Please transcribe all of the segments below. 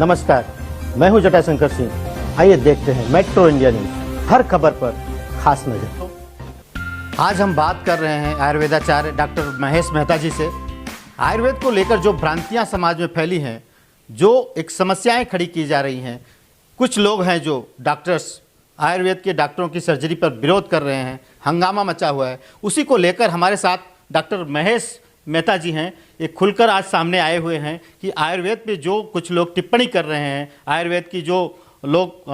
नमस्कार, मैं हूं जटाशंकर सिंह। आइए देखते हैं मेट्रो इंडिया न्यूज, हर खबर पर खास नजर। आज हम बात कर रहे हैं आयुर्वेदाचार्य डॉक्टर महेश मेहता जी से। आयुर्वेद को लेकर जो भ्रांतियां समाज में फैली हैं, जो एक समस्याएं खड़ी की जा रही हैं, कुछ लोग हैं जो डॉक्टर्स आयुर्वेद के डॉक्टरों की सर्जरी पर विरोध कर रहे हैं, हंगामा मचा हुआ है। उसी को लेकर हमारे साथ डॉक्टर महेश मेहता जी हैं, ये खुलकर आज सामने आए हुए हैं कि आयुर्वेद पे जो कुछ लोग टिप्पणी कर रहे हैं, आयुर्वेद की जो लोग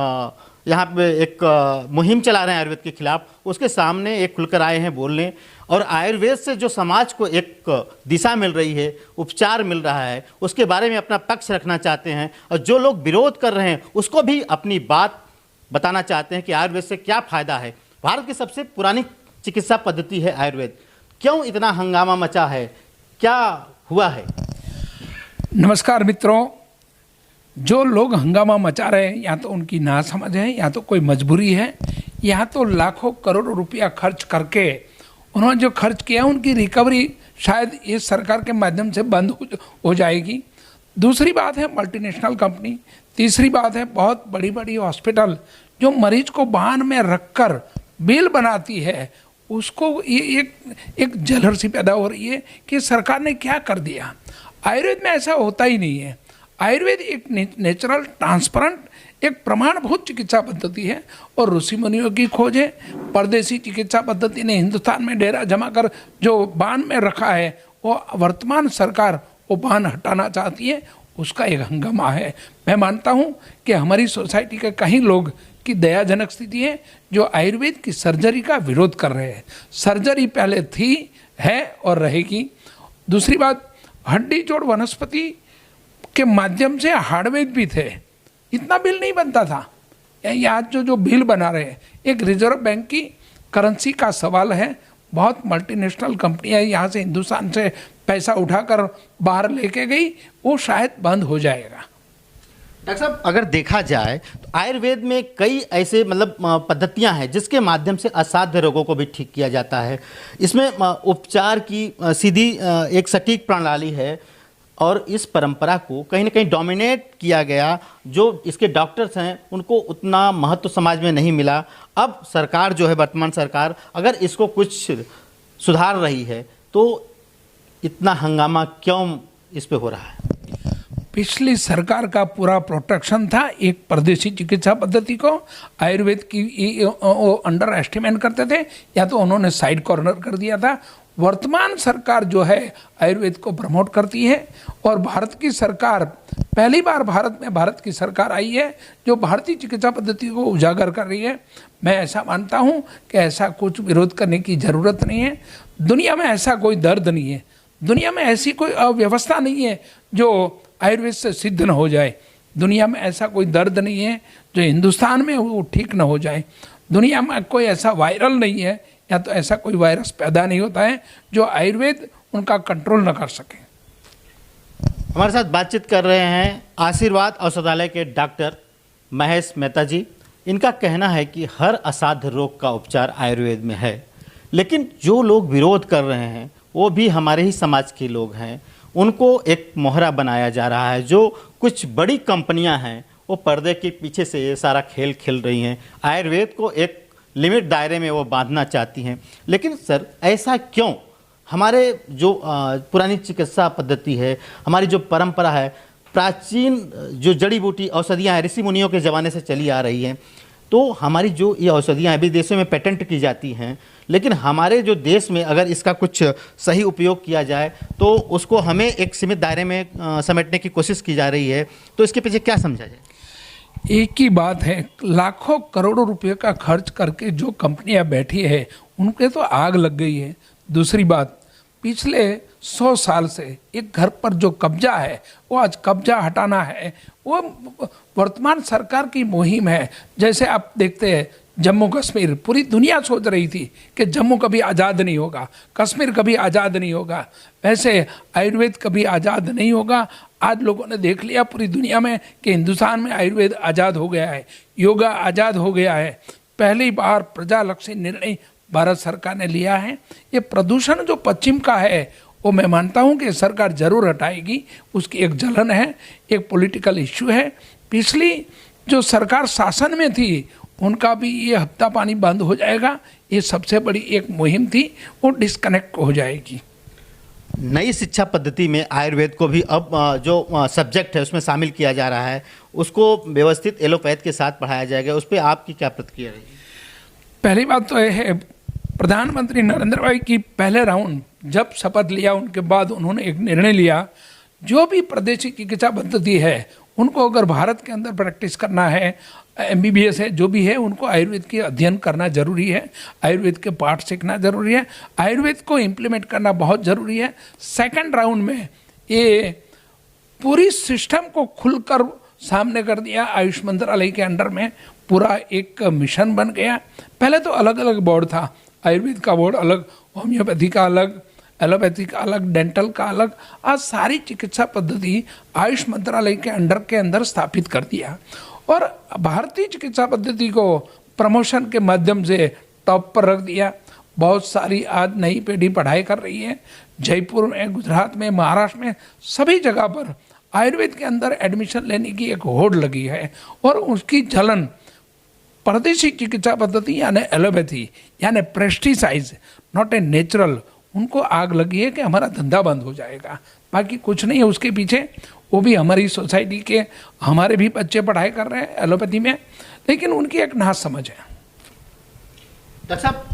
यहाँ पे एक मुहिम चला रहे हैं आयुर्वेद के खिलाफ, उसके सामने एक खुलकर आए हैं बोलने। और आयुर्वेद से जो समाज को एक दिशा मिल रही है, उपचार मिल रहा है, उसके बारे में अपना पक्ष रखना चाहते हैं। और जो लोग विरोध कर रहे हैं उसको भी अपनी बात बताना चाहते हैं कि आयुर्वेद से क्या फ़ायदा है। भारत की सबसे पुरानी चिकित्सा पद्धति है आयुर्वेद, क्यों इतना हंगामा मचा है, क्या हुआ है? नमस्कार मित्रों, जो लोग हंगामा मचा रहे हैं या तो उनकी नासमझ है या तो कोई मजबूरी है, या तो लाखों करोड़ों रुपया खर्च करके उन्होंने जो खर्च किया उनकी रिकवरी शायद इस सरकार के माध्यम से बंद हो जाएगी। दूसरी बात है मल्टीनेशनल कंपनी। तीसरी बात है बहुत बड़ी बड़ी हॉस्पिटल जो मरीज को वाहन में रखकर बिल बनाती है, उसको ये एक जलन सी पैदा हो रही है कि सरकार ने क्या कर दिया। आयुर्वेद में ऐसा होता ही नहीं है। आयुर्वेद एक नेचुरल ट्रांसपेरेंट एक प्रमाणभूत चिकित्सा पद्धति है और ऋषि मुनियों की खोज है। परदेसी चिकित्सा पद्धति ने हिंदुस्तान में डेरा जमा कर जो बान में रखा है, वो वर्तमान सरकार वो बान हटाना चाहती है, उसका एक हंगामा है। मैं मानता हूँ कि हमारी सोसाइटी के कई लोग की दयाजनक स्थिति है जो आयुर्वेद की सर्जरी का विरोध कर रहे हैं। सर्जरी पहले थी, है और रहेगी। दूसरी बात, हड्डी जोड़ वनस्पति के माध्यम से हार्डवेयर भी थे, इतना बिल नहीं बनता था। आज जो बिल बना रहे हैं, एक रिजर्व बैंक की करेंसी का सवाल है। बहुत मल्टीनेशनल कंपनियां यहाँ से हिंदुस्तान से पैसा उठाकर बाहर लेके गई, वो शायद बंद हो जाएगा। डॉक्टर साहब, अगर देखा जाए तो आयुर्वेद में कई ऐसे पद्धतियां हैं जिसके माध्यम से असाध्य रोगों को भी ठीक किया जाता है। इसमें उपचार की सीधी एक सटीक प्रणाली है और इस परंपरा को कहीं ना कहीं डोमिनेट किया गया। जो इसके डॉक्टर्स हैं उनको उतना महत्व समाज में नहीं मिला। अब सरकार जो है, वर्तमान सरकार, अगर इसको कुछ सुधार रही है तो इतना हंगामा क्यों इस पे हो रहा है? पिछली सरकार का पूरा प्रोटेक्शन था एक परदेशी चिकित्सा पद्धति को। आयुर्वेद की वो अंडर एस्टिमेट करते थे या तो उन्होंने साइड कॉर्नर कर दिया था। वर्तमान सरकार जो है आयुर्वेद को प्रमोट करती है और भारत की सरकार, पहली बार भारत की सरकार आई है जो भारतीय चिकित्सा पद्धति को उजागर कर रही है। मैं ऐसा मानता हूँ कि ऐसा कुछ विरोध करने की ज़रूरत नहीं है। दुनिया में ऐसा कोई दर्द नहीं है, दुनिया में ऐसी कोई अव्यवस्था नहीं है जो आयुर्वेद से सिद्ध न हो जाए। दुनिया में ऐसा कोई दर्द नहीं है जो हिंदुस्तान में वो ठीक न हो जाए। दुनिया में कोई ऐसा वायरल नहीं है या तो ऐसा कोई वायरस पैदा नहीं होता है जो आयुर्वेद उनका कंट्रोल न कर सके। हमारे साथ बातचीत कर रहे हैं आशीर्वाद औषधालय के डॉक्टर महेश मेहता जी। इनका कहना है कि हर असाध्य रोग का उपचार आयुर्वेद में है, लेकिन जो लोग विरोध कर रहे हैं वो भी हमारे ही समाज के लोग हैं। उनको एक मोहरा बनाया जा रहा है। जो कुछ बड़ी कंपनियां हैं वो पर्दे के पीछे से ये सारा खेल खेल रही हैं, आयुर्वेद को एक लिमिट दायरे में वो बांधना चाहती हैं। लेकिन सर, ऐसा क्यों? हमारे जो पुरानी चिकित्सा पद्धति है, हमारी जो परंपरा है, प्राचीन जो जड़ी बूटी औषधियाँ हैं, ऋषि मुनियों के ज़माने से चली आ रही हैं, तो हमारी जो ये औषधियाँ अभी देशों में पेटेंट की जाती हैं, लेकिन हमारे जो देश में अगर इसका कुछ सही उपयोग किया जाए तो उसको हमें एक सीमित दायरे में समेटने की कोशिश की जा रही है। तो इसके पीछे क्या समझा जाए? एक ही बात है, लाखों करोड़ों रुपए का खर्च करके जो कंपनियां बैठी है उनके तो आग लग गई है। दूसरी बात, पिछले 100 साल से एक घर पर जो कब्जा है वो आज कब्जा हटाना है, वो वर्तमान सरकार की मुहिम है। जैसे आप देखते हैं जम्मू कश्मीर, पूरी दुनिया सोच रही थी कि जम्मू कभी आज़ाद नहीं होगा, कश्मीर कभी आज़ाद नहीं होगा, वैसे आयुर्वेद कभी आज़ाद नहीं होगा। आज लोगों ने देख लिया पूरी दुनिया में कि हिंदुस्तान में आयुर्वेद आज़ाद हो गया है, योगा आज़ाद हो गया है। पहली बार प्रजालक्षी निर्णय भारत सरकार ने लिया है। ये प्रदूषण जो पश्चिम का है वो मैं मानता हूँ कि सरकार जरूर हटाएगी। उसकी एक जलन है, एक पॉलिटिकल इश्यू है। पिछली जो सरकार शासन में थी उनका भी ये हफ्ता पानी बंद हो जाएगा, ये सबसे बड़ी एक मुहिम थी, वो डिस्कनेक्ट हो जाएगी। नई शिक्षा पद्धति में आयुर्वेद को भी अब जो सब्जेक्ट है उसमें शामिल किया जा रहा है, उसको व्यवस्थित एलोपैथ के साथ पढ़ाया जाएगा, उस पर आपकी क्या प्रतिक्रिया रहेगी? पहली बात तो यह है, प्रधानमंत्री नरेंद्र भाई की पहले राउंड जब शपथ लिया उनके बाद उन्होंने एक निर्णय लिया, जो भी प्रादेशिक चिकित्सा पद्धति है उनको अगर भारत के अंदर प्रैक्टिस करना है, MBBS है जो भी है, उनको आयुर्वेद की अध्ययन करना जरूरी है, आयुर्वेद के पाठ सीखना जरूरी है, आयुर्वेद को इम्प्लीमेंट करना बहुत ज़रूरी है। सेकंड राउंड में ये पूरी सिस्टम को खुलकर सामने कर दिया। आयुष मंत्रालय के अंडर में पूरा एक मिशन बन गया। पहले तो अलग अलग बोर्ड था, आयुर्वेद का बोर्ड अलग, होम्योपैथी का अलग, एलोपैथी का अलग, डेंटल का अलग। आज सारी चिकित्सा पद्धति आयुष मंत्रालय के अंदर स्थापित कर दिया और भारतीय चिकित्सा पद्धति को प्रमोशन के माध्यम से टॉप पर रख दिया। बहुत सारी आज नई पीढ़ी पढ़ाई कर रही है, जयपुर में, गुजरात में, महाराष्ट्र में, सभी जगह पर आयुर्वेद के अंदर एडमिशन लेने की एक होड़ लगी है। और उसकी जलन प्रादेशिक चिकित्सा पद्धति यानी एलोपैथी यानी प्रेस्टिसाइज, नॉट ए नेचुरल, उनको आग लगी है कि हमारा धंधा बंद हो जाएगा। बाकी कुछ नहीं है उसके पीछे। वो भी हमारी सोसाइटी के, हमारे भी बच्चे पढ़ाई कर रहे हैं एलोपैथी में, लेकिन उनकी एक नासमझ है। डॉक्टर साहब,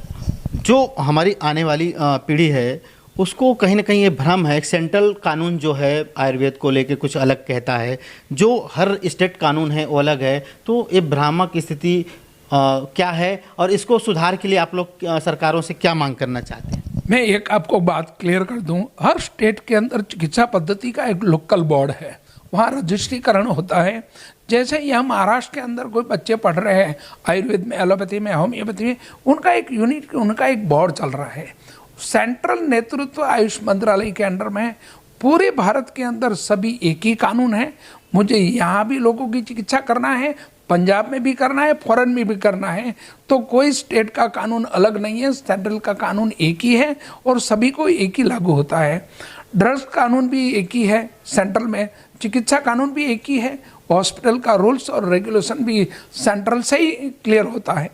जो हमारी आने वाली पीढ़ी है उसको कहीं ना कहीं ये भ्रम है, एक सेंट्रल कानून जो है आयुर्वेद को लेके कुछ अलग कहता है, जो हर स्टेट कानून है वो अलग है, तो ये भ्रामक स्थिति क्या है और इसको सुधार के लिए आप लोग सरकारों से क्या मांग करना चाहते हैं? मैं एक आपको बात क्लियर कर दूं, हर स्टेट के अंदर चिकित्सा पद्धति का एक लोकल बोर्ड है, वहाँ रजिस्ट्रीकरण होता है। जैसे यहाँ महाराष्ट्र के अंदर कोई बच्चे पढ़ रहे हैं आयुर्वेद में, एलोपैथी में, होम्योपैथी में, उनका एक यूनिट, उनका एक बोर्ड चल रहा है। सेंट्रल नेतृत्व आयुष मंत्रालय के अंडर में, पूरे भारत के अंदर सभी एक ही कानून है। मुझे यहाँ भी लोगों की चिकित्सा करना है, पंजाब में भी करना है, फॉरेन में भी करना है, तो कोई स्टेट का कानून अलग नहीं है, सेंट्रल का कानून एक ही है और सभी को एक ही लागू होता है। ड्रग्स कानून भी एक ही है सेंट्रल में, चिकित्सा कानून भी एक ही है, हॉस्पिटल का रूल्स और रेगुलेशन भी सेंट्रल से ही क्लियर होता है।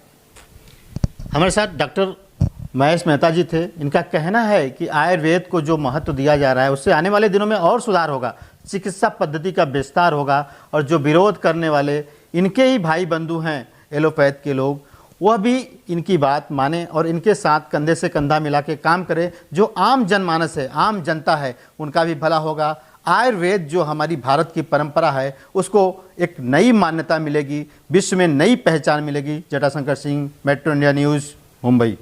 हमारे साथ डॉक्टर महेश मेहता जी थे। इनका कहना है कि आयुर्वेद को जो महत्व दिया जा रहा है उससे आने वाले दिनों में और सुधार होगा, चिकित्सा पद्धति का विस्तार होगा और जो विरोध करने वाले इनके ही भाई बंधु हैं एलोपैथ के लोग, वह भी इनकी बात माने और इनके साथ कंधे से कंधा मिला के काम करे। जो आम जनमानस है, आम जनता है, उनका भी भला होगा। आयुर्वेद जो हमारी भारत की परंपरा है उसको एक नई मान्यता मिलेगी, विश्व में नई पहचान मिलेगी। Jatashankar Singh, metro India news, Mumbai.